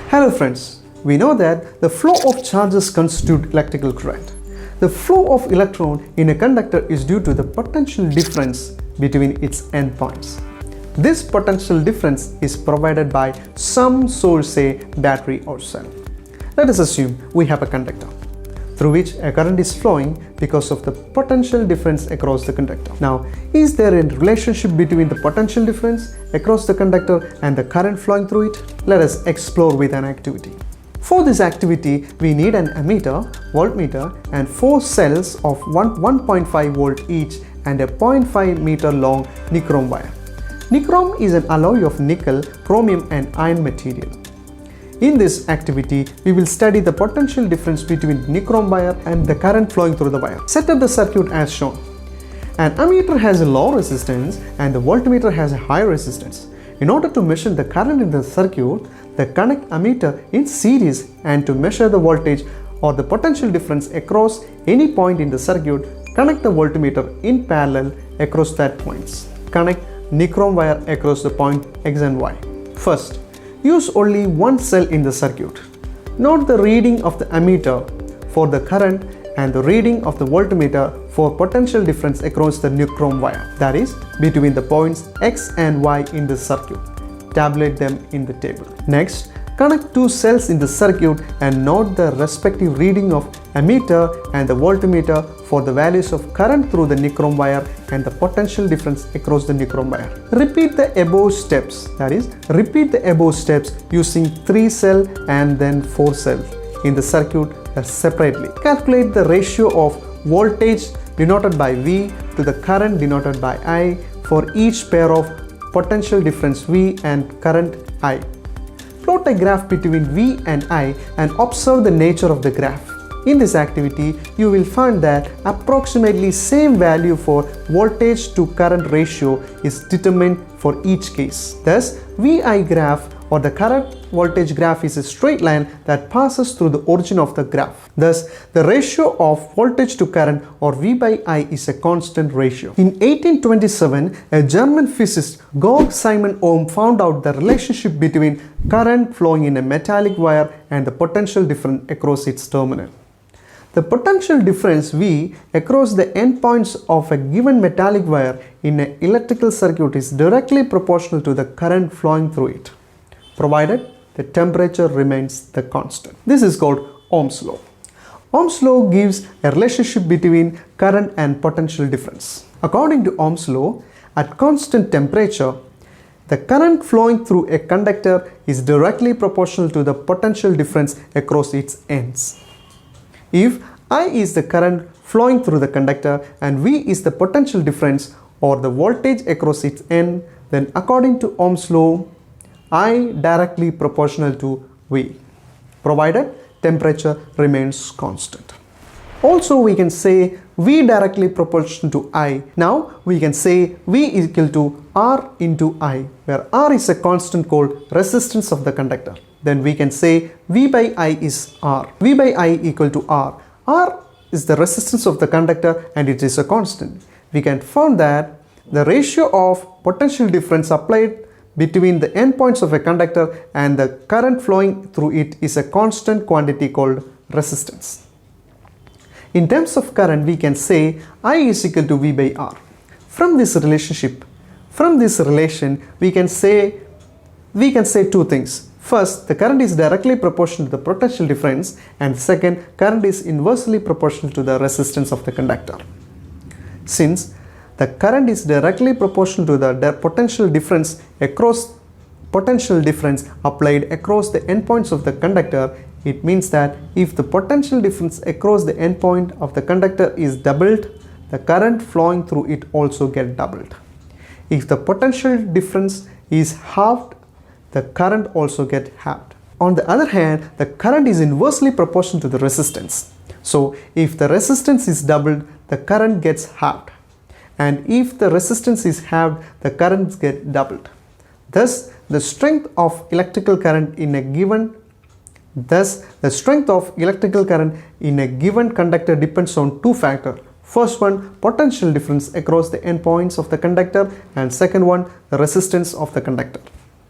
Hello friends, we know that the flow of charges constitute electrical current. The flow of electron in a conductor is due to the potential difference between its endpoints. This potential difference is provided by some source, say battery or cell. Let us assume we have a conductor through which a current is flowing because of the potential difference across the conductor. Now, is there a relationship between the potential difference across the conductor and the current flowing through it? Let us explore with an activity. For this activity, we need an ammeter, voltmeter and 4 cells of 1.5 volt each and a 0.5 meter long nichrome wire. Nichrome is an alloy of nickel, chromium and iron material. In this activity, we will study the potential difference between nichrome wire and the current flowing through the wire. Set up the circuit as shown. An ammeter has a low resistance and the voltmeter has a high resistance. In order to measure the current in the circuit, connect ammeter in series, and to measure the voltage or the potential difference across any point in the circuit, connect the voltmeter in parallel across that points. Connect nichrome wire across the point X and Y. First, use only one cell in the circuit. Note the reading of the ammeter for the current and the reading of the voltmeter for potential difference across the nichrome wire, that is, between the points X and Y in the circuit. Tabulate them in the table. Next, connect 2 cells in the circuit and note the respective reading of ammeter and the voltmeter for the values of current through the nichrome wire and the potential difference across the nichrome wire. Repeat the above steps, that is, repeat the above steps using 3 cells and then 4 cells in the circuit separately. Calculate the ratio of voltage denoted by V to the current denoted by I for each pair of potential difference V and current I. Plot a graph between V and I and observe the nature of the graph. In this activity, you will find that approximately same value for voltage to current ratio is determined for each case. Thus, VI graph or the current voltage graph is a straight line that passes through the origin of the graph. Thus, the ratio of voltage to current or V by I is a constant ratio. In 1827, a German physicist Georg Simon Ohm found out the relationship between current flowing in a metallic wire and the potential difference across its terminal. The potential difference V across the endpoints of a given metallic wire in an electrical circuit is directly proportional to the current flowing through it, provided the temperature remains the constant. This is called Ohm's law. Ohm's law gives a relationship between current and potential difference. According to Ohm's law, at constant temperature, the current flowing through a conductor is directly proportional to the potential difference across its ends. If I is the current flowing through the conductor and V is the potential difference or the voltage across its end, then according to Ohm's law, I directly proportional to V, provided temperature remains constant. Also, we can say V directly proportional to I. Now, we can say V is equal to R into I, where R is a constant called resistance of the conductor. Then we can say V by I is R. V by I equal to R. R is the resistance of the conductor and it is a constant. We can find that the ratio of potential difference applied between the endpoints of a conductor and the current flowing through it is a constant quantity called resistance. In terms of current, we can say I is equal to V by R. From this relation, we can say 2 things. First, the current is directly proportional to the potential difference, and second, current is inversely proportional to the resistance of the conductor. Since the current is directly proportional to the potential difference applied across the endpoints of the conductor, it means that if the potential difference across the endpoint of the conductor is doubled, the current flowing through it also gets doubled. If the potential difference is halved, the current also gets halved. On the other hand, the current is inversely proportional to the resistance. So if the resistance is doubled, the current gets halved. And if the resistance is halved, the current gets doubled. Thus, the strength of electrical current in a given conductor depends on 2 factors. First one, potential difference across the endpoints of the conductor, and second one, the resistance of the conductor.